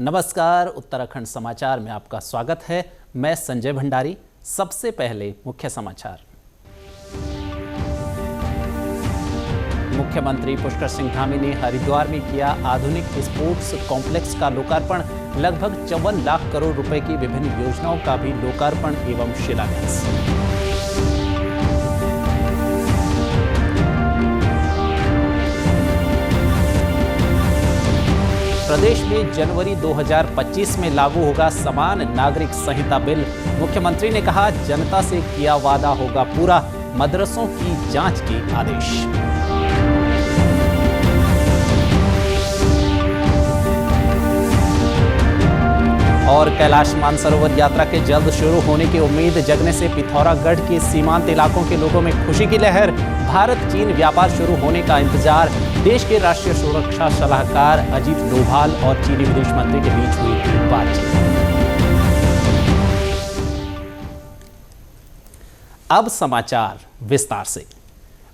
नमस्कार, उत्तराखंड समाचार में आपका स्वागत है। मैं संजय भंडारी। सबसे पहले मुख्य समाचार। मुख्यमंत्री पुष्कर सिंह धामी ने हरिद्वार में किया आधुनिक स्पोर्ट्स कॉम्प्लेक्स का लोकार्पण। लगभग 54 लाख करोड़ रुपए की विभिन्न योजनाओं का भी लोकार्पण एवं शिलान्यास। प्रदेश में जनवरी 2025 में लागू होगा समान नागरिक संहिता बिल। मुख्यमंत्री ने कहा, जनता से किया वादा होगा पूरा। मदरसों की जांच के आदेश। और कैलाश मानसरोवर यात्रा के जल्द शुरू होने की उम्मीद जगने से पिथौरागढ़ के सीमांत इलाकों के लोगों में खुशी की लहर। भारत चीन व्यापार शुरू होने का इंतजार। देश के राष्ट्रीय सुरक्षा सलाहकार अजीत डोभाल और चीनी विदेश मंत्री के बीच हुई थी बातचीत। अब समाचार विस्तार से।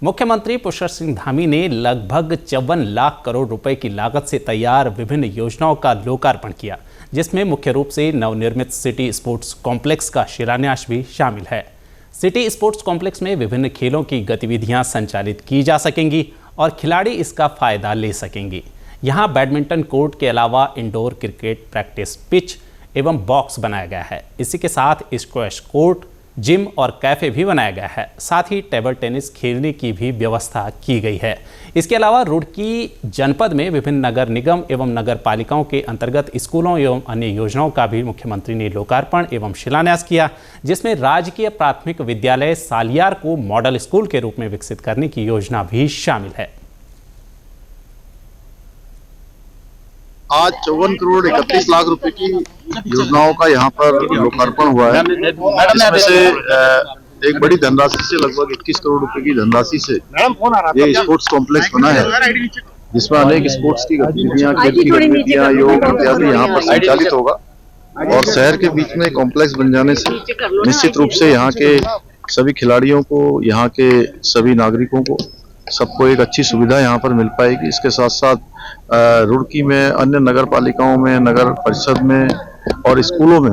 मुख्यमंत्री पुष्कर सिंह धामी ने लगभग 54 लाख करोड़ रुपए की लागत से तैयार विभिन्न योजनाओं का लोकार्पण किया, जिसमें मुख्य रूप से नवनिर्मित सिटी स्पोर्ट्स कॉम्प्लेक्स का शिलान्यास भी शामिल है। सिटी स्पोर्ट्स कॉम्प्लेक्स में विभिन्न खेलों की गतिविधियां संचालित की जा सकेंगी और खिलाड़ी इसका फायदा ले सकेंगे। यहां बैडमिंटन कोर्ट के अलावा इंडोर क्रिकेट प्रैक्टिस पिच एवं बॉक्स बनाया गया है। इसी के साथ स्क्वैश कोर्ट, जिम और कैफे भी बनाया गया है। साथ ही टेबल टेनिस खेलने की भी व्यवस्था की गई है। इसके अलावा रुड़की जनपद में विभिन्न नगर निगम एवं नगर पालिकाओं के अंतर्गत स्कूलों एवं अन्य योजनाओं का भी मुख्यमंत्री ने लोकार्पण एवं शिलान्यास किया, जिसमें राजकीय प्राथमिक विद्यालय सालियार को मॉडल स्कूल के रूप में विकसित करने की योजना भी शामिल है। आज 54 करोड़ 31 लाख रुपए की योजनाओं का यहाँ पर लोकार्पण हुआ है। इसमें से एक बड़ी धनराशि से लगभग 21 करोड़ रुपए की धनराशि से ये स्पोर्ट्स कॉम्प्लेक्स बना है, जिसमें अनेक स्पोर्ट्स की गतिविधियां, खेल की गतिविधियां, योग इत्यादि यहाँ पर संचालित होगा। और शहर के बीच में कॉम्प्लेक्स बन जाने से निश्चित रूप से यहाँ के सभी खिलाड़ियों को, यहाँ के सभी नागरिकों को, सबको एक अच्छी सुविधा यहाँ पर मिल पाएगी। इसके साथ साथ रुड़की में, अन्य नगर पालिकाओं में, नगर परिषद में और स्कूलों में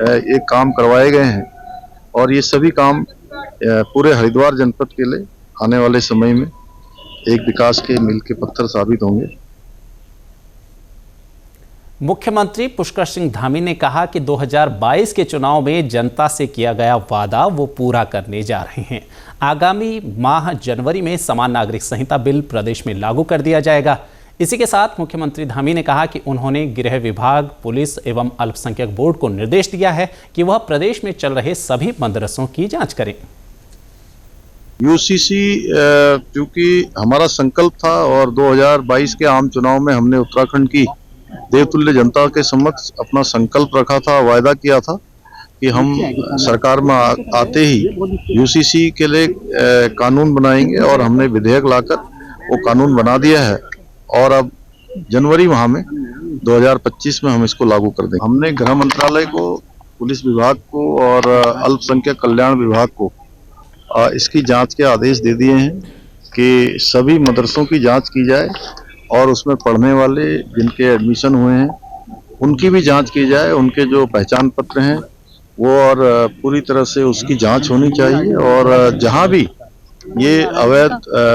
एक काम करवाए गए हैं और ये सभी काम पूरे हरिद्वार जनपद के लिए आने वाले समय में एक विकास के मील के पत्थर साबित होंगे। मुख्यमंत्री पुष्कर सिंह धामी ने कहा कि 2022 के चुनाव में जनता से किया गया वादा वो पूरा करने जा रहे हैं। आगामी माह जनवरी में समान नागरिक संहिता बिल प्रदेश में लागू कर दिया जाएगा। इसी के साथ मुख्यमंत्री धामी ने कहा कि उन्होंने गृह विभाग, पुलिस एवं अल्पसंख्यक बोर्ड को निर्देश दिया है कि वह प्रदेश में चल रहे सभी मदरसों की जांच करें। यूसीसी क्योंकि हमारा संकल्प था और 2022 के आम चुनाव में हमने उत्तराखंड की देवतुल्य जनता के समक्ष अपना संकल्प रखा था, वायदा किया था कि हम सरकार में आते ही यूसीसी के लिए कानून बनाएंगे और हमने विधेयक लाकर वो कानून बना दिया है और अब जनवरी माह में 2025 में हम इसको लागू कर देंगे। हमने गृह मंत्रालय को, पुलिस विभाग को और अल्पसंख्यक कल्याण विभाग को इसकी जांच के आदेश दे दिए हैं कि सभी मदरसों की जांच की जाए और उसमें पढ़ने वाले जिनके एडमिशन हुए हैं उनकी भी जांच की जाए। उनके जो पहचान पत्र हैं वो और पूरी तरह से उसकी जांच होनी चाहिए और जहां भी ये अवैध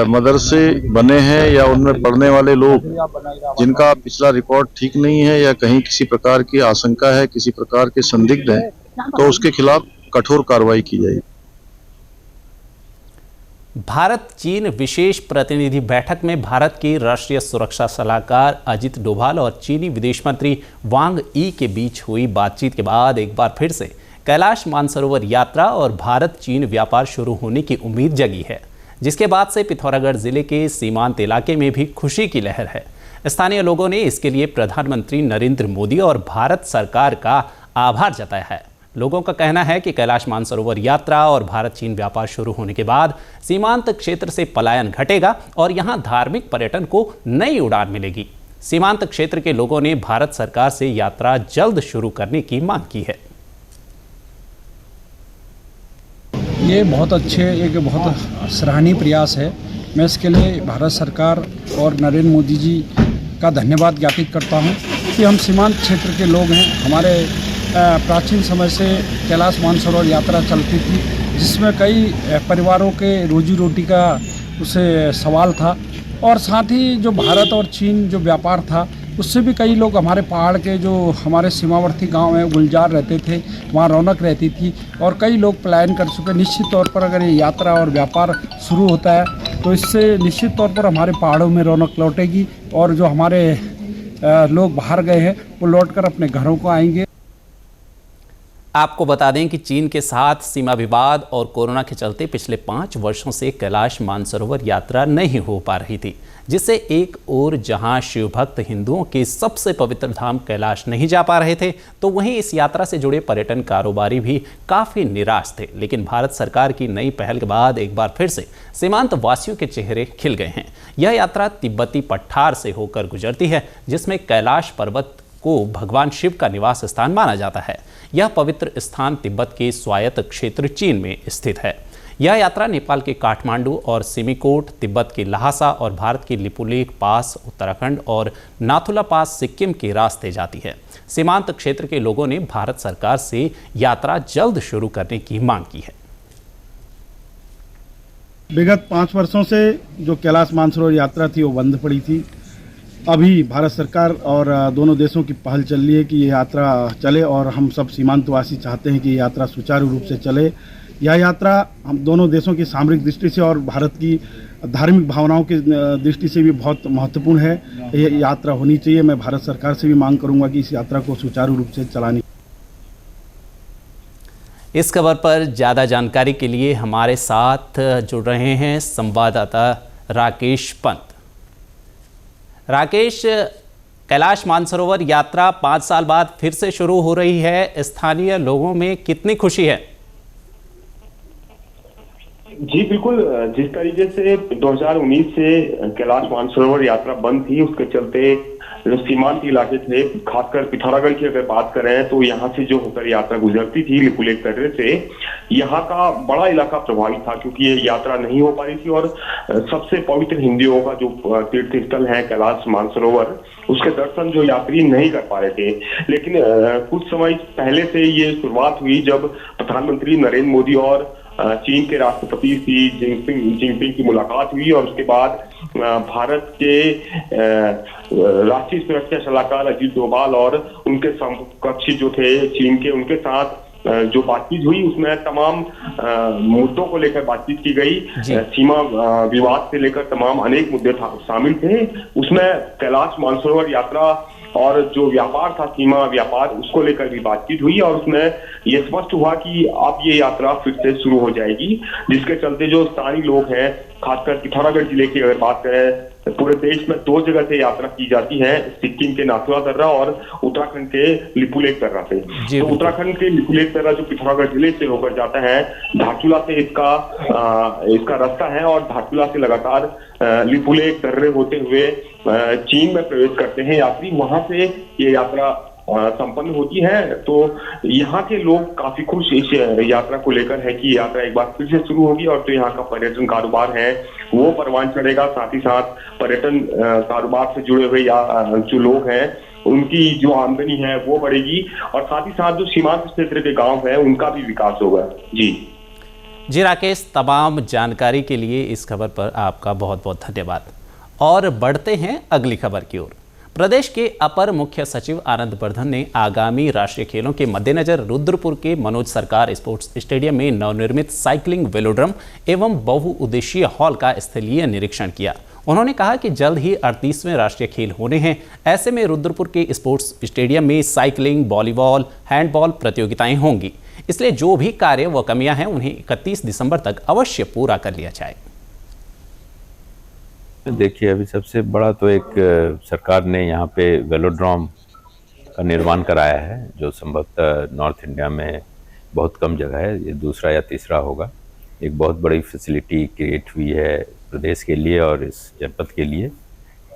मदरसे बने हैं या उनमें पढ़ने वाले लोग जिनका पिछला रिकॉर्ड ठीक नहीं है या कहीं किसी प्रकार की आशंका है, किसी प्रकार के संदिग्ध हैं, तो उसके खिलाफ कठोर कार्रवाई की जाएगी। भारत चीन विशेष प्रतिनिधि बैठक में भारत के राष्ट्रीय सुरक्षा सलाहकार अजीत डोभाल और चीनी विदेश मंत्री वांग यी के बीच हुई बातचीत के बाद एक बार फिर से कैलाश मानसरोवर यात्रा और भारत चीन व्यापार शुरू होने की उम्मीद जगी है, जिसके बाद से पिथौरागढ़ जिले के सीमांत इलाके में भी खुशी की लहर है। स्थानीय लोगों ने इसके लिए प्रधानमंत्री नरेंद्र मोदी और भारत सरकार का आभार जताया है। लोगों का कहना है कि कैलाश मानसरोवर यात्रा और भारत चीन व्यापार शुरू होने के बाद सीमांत क्षेत्र से पलायन घटेगा और यहां धार्मिक पर्यटन को नई उड़ान मिलेगी। सीमांत क्षेत्र के लोगों ने भारत सरकार से यात्रा जल्द शुरू करने की मांग की है। ये बहुत सराहनीय प्रयास है। मैं इसके लिए भारत सरकार और नरेंद्र मोदी जी का धन्यवाद ज्ञापित करता हूं। कि हम सीमांत क्षेत्र के लोग हैं। हमारे प्राचीन समय से कैलाश मानसरोवर यात्रा चलती थी, जिसमें कई परिवारों के रोजी रोटी का उसे सवाल था, और साथ ही जो भारत और चीन जो व्यापार था उससे भी कई लोग हमारे पहाड़ के जो हमारे सीमावर्ती गांव हैं गुलजार रहते थे, वहाँ रौनक रहती थी, और कई लोग पलायन कर चुके। निश्चित तौर पर अगर ये यात्रा और व्यापार शुरू होता है तो इससे निश्चित तौर पर हमारे पहाड़ों में रौनक लौटेगी, और जो हमारे लोग बाहर गए हैं वो लौटकर अपने घरों को आएंगे। आपको बता दें कि चीन के साथ सीमा विवाद और कोरोना के चलते पिछले 5 वर्षों से कैलाश मानसरोवर यात्रा नहीं हो पा रही थी, जिससे एक ओर जहां शिव भक्त हिंदुओं के सबसे पवित्र धाम कैलाश नहीं जा पा रहे थे, तो वहीं इस यात्रा से जुड़े पर्यटन कारोबारी भी काफ़ी निराश थे। लेकिन भारत सरकार की नई पहल के बाद एक बार फिर से सीमांत वासियों के चेहरे खिल गए हैं। यह यात्रा तिब्बती पठार से होकर गुजरती है, जिसमें कैलाश पर्वत को भगवान शिव का निवास स्थान माना जाता है। यह पवित्र स्थान तिब्बत के स्वायत्त क्षेत्र चीन में स्थित है। यह यात्रा नेपाल के काठमांडू और सिमिकोट, तिब्बत के लहासा और भारत के लिपुलेख पास उत्तराखंड और नाथुला पास सिक्किम के रास्ते जाती है। सीमांत क्षेत्र के लोगों ने भारत सरकार से यात्रा जल्द शुरू करने की मांग की है। विगत 5 वर्षों से जो कैलाश मानसरोवर यात्रा थी वो बंद पड़ी थी। अभी भारत सरकार और दोनों देशों की पहल चल रही है कि ये यात्रा चले, और हम सब सीमांतवासी चाहते हैं कि ये यात्रा सुचारू रूप से चले। यह यात्रा हम दोनों देशों की सामरिक दृष्टि से और भारत की धार्मिक भावनाओं की दृष्टि से भी बहुत महत्वपूर्ण है। ये यात्रा होनी चाहिए। मैं भारत सरकार से भी मांग करूंगा कि इस यात्रा को सुचारू रूप से चलाने। इस खबर पर ज़्यादा जानकारी के लिए हमारे साथ जुड़ रहे हैं संवाददाता राकेश पंत। राकेश, कैलाश मानसरोवर यात्रा 5 साल बाद फिर से शुरू हो रही है, स्थानीय लोगों में कितनी खुशी है? जी बिल्कुल, जिस तरीके से 2019 से कैलाश मानसरोवर यात्रा बंद थी, उसके चलते जो सीमांत इलाके थे, खासकर पिथौरागढ़ की अगर बात करें तो यहाँ से जो होकर यात्रा गुजरती थी लिपुलेख दर्रे से, यहाँ का बड़ा इलाका प्रभावित था, क्योंकि ये यात्रा नहीं हो पा रही थी। और सबसे पवित्र हिंदुओं का जो तीर्थ स्थल है कैलाश मानसरोवर, उसके दर्शन जो यात्री नहीं कर पा रहे थे। लेकिन कुछ समय पहले से ये शुरुआत हुई जब प्रधानमंत्री नरेंद्र मोदी और चीन के राष्ट्रपति शी जिनपिंग की मुलाकात हुई, और उसके बाद भारत के राष्ट्रीय सुरक्षा सलाहकार अजीत डोभाल और उनके समकक्षी जो थे चीन के, उनके साथ जो बातचीत हुई उसमें तमाम मुद्दों को लेकर बातचीत की गई। सीमा विवाद से लेकर तमाम अनेक मुद्दे शामिल थे। उसमें कैलाश मानसरोवर यात्रा और जो व्यापार था, सीमा व्यापार, उसको लेकर भी बातचीत हुई, और उसमें ये स्पष्ट हुआ कि अब ये यात्रा फिर से शुरू हो जाएगी, जिसके चलते जो स्थानीय लोग हैं, खासकर पिथौरागढ़ जिले की अगर बात करें, पूरे देश में 2 जगह से यात्रा की जाती है, सिक्किम के नाथुला दर्रा और उत्तराखंड के लिपुलेख दर्रा से। तो उत्तराखंड के लिपुलेख दर्रा जो पिथौरागढ़ जिले से होकर जाता है, धारचूला से इसका रास्ता है, और धारचूला से लगातार लिपुलेख दर्रे होते हुए चीन में प्रवेश करते हैं यात्री। वहां से ये यात्रा संपन्न होती है। तो यहाँ के लोग काफी खुश इस यात्रा को लेकर है कि यात्रा एक बार फिर से शुरू होगी, और जो यहाँ का पर्यटन कारोबार है वो परवान चढ़ेगा। साथ ही साथ पर्यटन कारोबार से जुड़े हुए जो लोग हैं उनकी जो आमदनी है वो बढ़ेगी, और साथ ही साथ जो सीमांत क्षेत्र के गांव है उनका भी विकास होगा। जी राकेश, तमाम जानकारी के लिए इस खबर पर आपका बहुत बहुत धन्यवाद। और बढ़ते हैं अगली खबर की ओर। प्रदेश के अपर मुख्य सचिव आनंद वर्धन ने आगामी राष्ट्रीय खेलों के मद्देनजर रुद्रपुर के मनोज सरकार स्पोर्ट्स स्टेडियम में नवनिर्मित साइकिलिंग वेलोड्रम एवं बहुउद्देशीय हॉल का स्थलीय निरीक्षण किया। उन्होंने कहा कि जल्द ही 38वें राष्ट्रीय खेल होने हैं। ऐसे में रुद्रपुर के स्पोर्ट्स स्टेडियम में साइकिलिंग, वॉलीबॉल, हैंडबॉल प्रतियोगिताएं होंगी, इसलिए जो भी कार्य व कमियां हैं उन्हें 31 दिसंबर तक अवश्य पूरा कर लिया जाए। देखिए, अभी सबसे बड़ा तो एक सरकार ने यहाँ पे वेलोड्रोम का निर्माण कराया है, जो संभवतः नॉर्थ इंडिया में बहुत कम जगह है, ये दूसरा या तीसरा होगा। एक बहुत बड़ी फैसिलिटी क्रिएट हुई है प्रदेश के लिए और इस जनपद के लिए,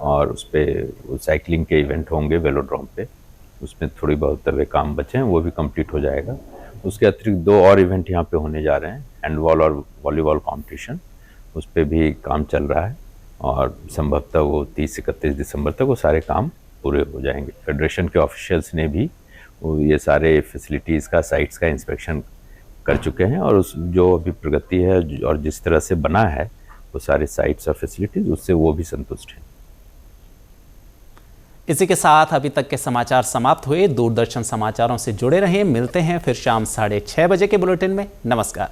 और उस पर साइकिलिंग के इवेंट होंगे वेलोड्रोम पे। उसमें थोड़ी बहुत वे काम बचे हैं, वो भी कंप्लीट हो जाएगा। उसके अतिरिक्त 2 और इवेंट यहाँ पे होने जा रहे हैं, हैंडबॉल और वॉलीबॉल कंपटीशन, उस पर भी काम चल रहा है, और संभवतः वो 30 से 31 दिसंबर तक वो सारे काम पूरे हो जाएंगे। फेडरेशन के ऑफिशियल्स ने भी ये सारे फैसिलिटीज़ का, साइट्स का इंस्पेक्शन कर चुके हैं और उस जो अभी प्रगति है और जिस तरह से बना है वो सारे साइट्स और फैसिलिटीज़, उससे वो भी संतुष्ट हैं। इसी के साथ अभी तक के समाचार समाप्त हुए। दूरदर्शन समाचारों से जुड़े रहें। मिलते हैं फिर शाम 6:30 बजे के बुलेटिन में। नमस्कार।